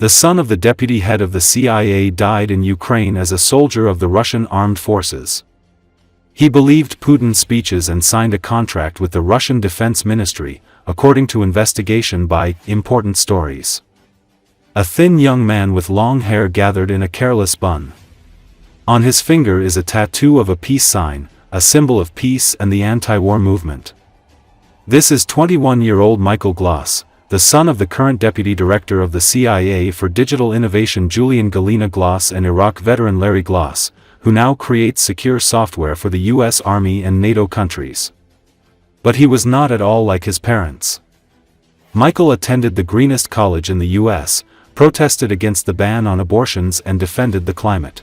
The son of the deputy head of the CIA died in Ukraine as a soldier of the Russian armed forces. He believed Putin's speeches and signed a contract with the Russian Defense Ministry, according to investigation by Important Stories. A thin young man with long hair gathered in a careless bun. On his finger is a tattoo of a peace sign, a symbol of peace and the anti-war movement. This is 21-year-old Michael Gloss, the son of the current deputy director of the CIA for digital innovation Julian Gallina Gloss and Iraq veteran Larry Gloss, who now creates secure software for the US Army and NATO countries. But he was not at all like his parents. Michael attended the greenest college in the US, protested against the ban on abortions and defended the climate.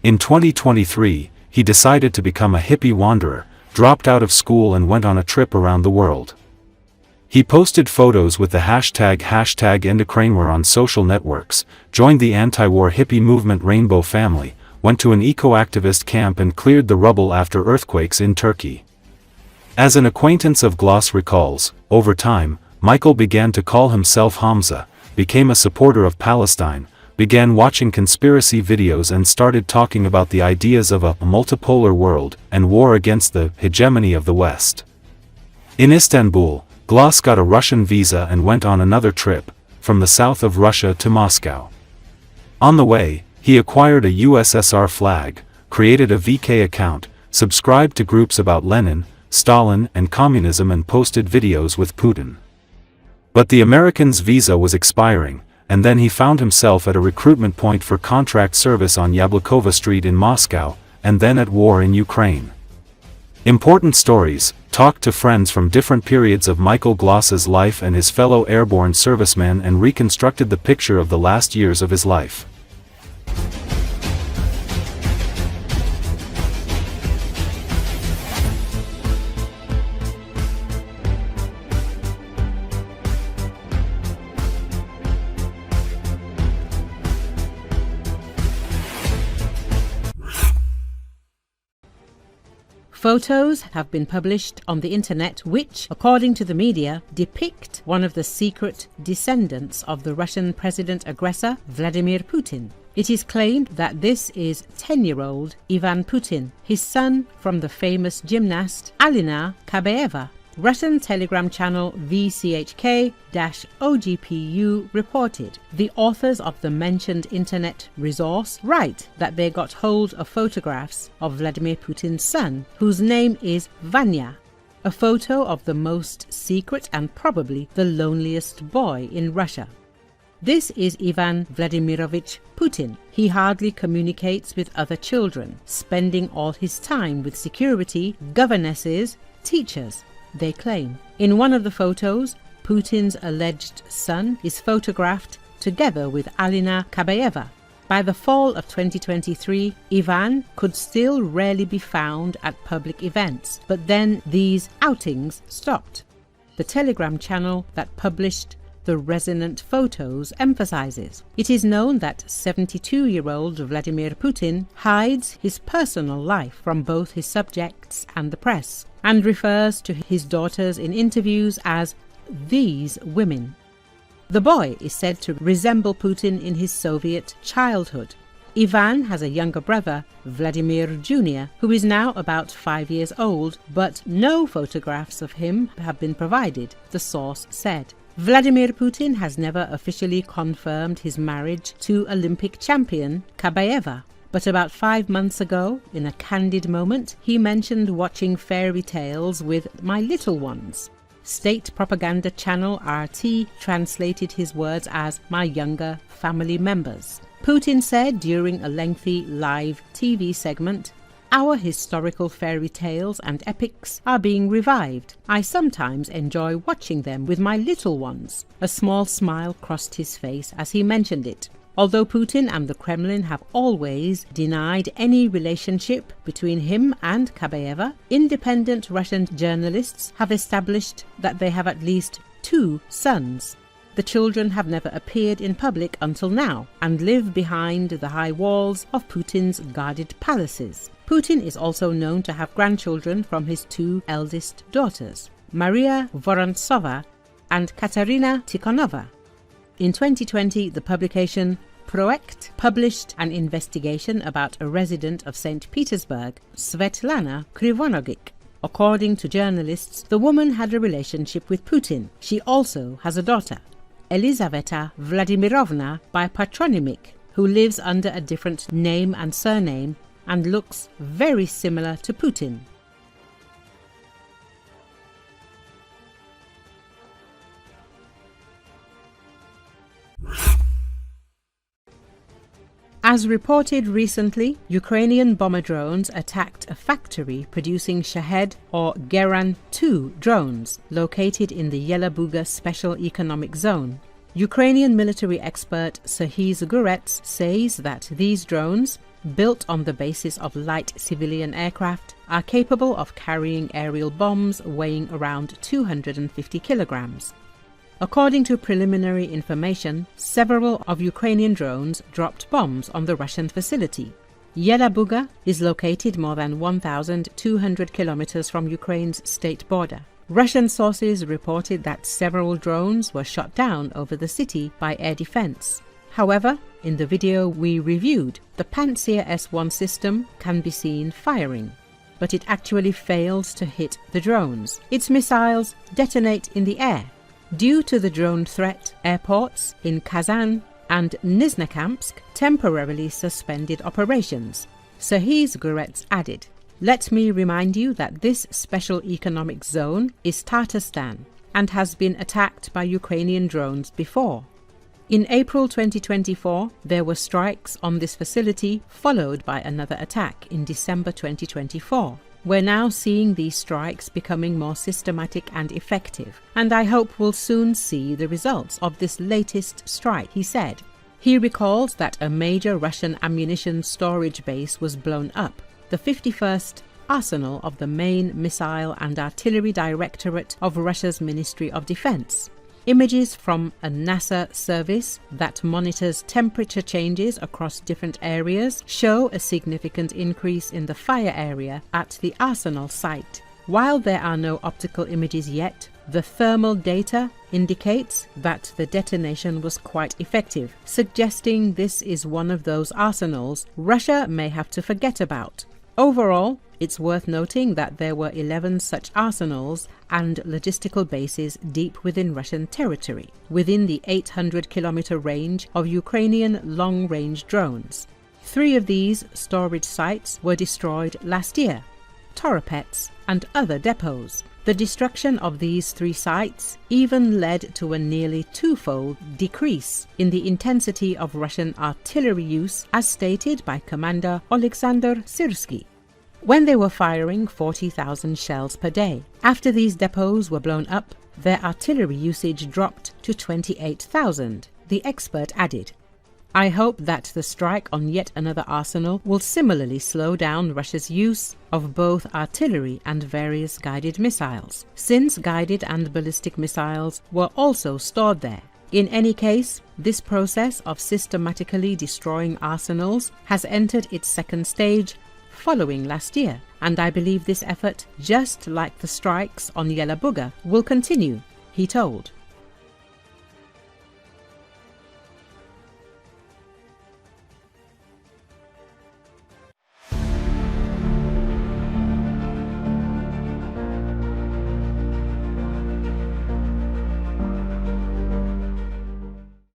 In 2023, he decided to become a hippie wanderer, dropped out of school and went on a trip around the world. He posted photos with the hashtag #EndUkraine on social networks, joined the anti-war hippie movement Rainbow Family, went to an eco-activist camp and cleared the rubble after earthquakes in Turkey. As an acquaintance of Gloss recalls, over time, Michael began to call himself Hamza, became a supporter of Palestine, began watching conspiracy videos and started talking about the ideas of a multipolar world and war against the hegemony of the West. In Istanbul, Gloss got a Russian visa and went on another trip, from the south of Russia to Moscow. On the way, he acquired a USSR flag, created a VK account, subscribed to groups about Lenin, Stalin and communism and posted videos with Putin. But the American's visa was expiring, and then he found himself at a recruitment point for contract service on Yablokova Street in Moscow, and then at war in Ukraine. Important Stories talked to friends from different periods of Michael Gloss's life and his fellow airborne servicemen and reconstructed the picture of the last years of his life. Photos have been published on the internet which, according to the media, depict one of the secret descendants of the Russian president-aggressor Vladimir Putin. It is claimed that this is 10-year-old Ivan Putin, his son from the famous gymnast Alina Kabayeva. Russian telegram channel VCHK-OGPU reported the authors of the mentioned internet resource write that they got hold of photographs of Vladimir Putin's son, whose name is Vanya, a photo of the most secret and probably the loneliest boy in Russia. This is Ivan Vladimirovich Putin. He hardly communicates with other children, spending all his time with security, governesses, teachers, they claim. In one of the photos, Putin's alleged son is photographed together with Alina Kabayeva. By the fall of 2023, Ivan could still rarely be found at public events, but then these outings stopped. The Telegram channel that published the resonant photos emphasizes. It is known that 72-year-old Vladimir Putin hides his personal life from both his subjects and the press, and refers to his daughters in interviews as these women. The boy is said to resemble Putin in his Soviet childhood. Ivan has a younger brother, Vladimir Jr., who is now about 5 years old, but no photographs of him have been provided, the source said. Vladimir Putin has never officially confirmed his marriage to Olympic champion Kabayeva. But about 5 months ago, in a candid moment, he mentioned watching fairy tales with my little ones. State propaganda channel RT translated his words as my younger family members. Putin said during a lengthy live TV segment, "Our historical fairy tales and epics are being revived. I sometimes enjoy watching them with my little ones." A small smile crossed his face as he mentioned it. Although Putin and the Kremlin have always denied any relationship between him and Kabayeva, independent Russian journalists have established that they have at least 2 sons. The children have never appeared in public until now and live behind the high walls of Putin's guarded palaces. Putin is also known to have grandchildren from his 2 eldest daughters, Maria Vorontsova and Katerina Tikhonova. In 2020, the publication Projekt published an investigation about a resident of St. Petersburg, Svetlana Krivonogik. According to journalists, the woman had a relationship with Putin. She also has a daughter, Elizaveta Vladimirovna by patronymic, who lives under a different name and surname and looks very similar to Putin. As reported recently, Ukrainian bomber drones attacked a factory producing Shahed or Geran-2 drones located in the Yelabuga Special Economic Zone. Ukrainian military expert Serhiy Gurets says that these drones, built on the basis of light civilian aircraft, are capable of carrying aerial bombs weighing around 250 kilograms. According to preliminary information, several of Ukrainian drones dropped bombs on the Russian facility. Yelabuga is located more than 1,200 kilometers from Ukraine's state border. Russian sources reported that several drones were shot down over the city by air defense. However, in the video we reviewed, the Pantsir S-1 system can be seen firing, but it actually fails to hit the drones. Its missiles detonate in the air. Due to the drone threat, airports in Kazan and Nizhnekamsk temporarily suspended operations. Serhiy Gurets added, "Let me remind you that this special economic zone is Tatarstan and has been attacked by Ukrainian drones before." In April 2024, there were strikes on this facility, followed by another attack in December 2024. We're now seeing these strikes becoming more systematic and effective, and I hope we'll soon see the results of this latest strike, he said. He recalls that a major Russian ammunition storage base was blown up, the 51st arsenal of the main missile and artillery directorate of Russia's Ministry of Defense. Images from a NASA service that monitors temperature changes across different areas show a significant increase in the fire area at the arsenal site. While there are no optical images yet, the thermal data indicates that the detonation was quite effective, suggesting this is one of those arsenals Russia may have to forget about. Overall, it's worth noting that there were 11 such arsenals and logistical bases deep within Russian territory, within the 800-kilometer range of Ukrainian long-range drones. 3 of these storage sites were destroyed last year, Toropets and other depots. The destruction of these 3 sites even led to a nearly twofold decrease in the intensity of Russian artillery use, as stated by Commander Alexander Syrsky, when they were firing 40,000 shells per day. After these depots were blown up, their artillery usage dropped to 28,000, the expert added. I hope that the strike on yet another arsenal will similarly slow down Russia's use of both artillery and various guided missiles, since guided and ballistic missiles were also stored there. In any case, this process of systematically destroying arsenals has entered its second stage following last year, and I believe this effort, just like the strikes on Yelabuga, will continue, he told.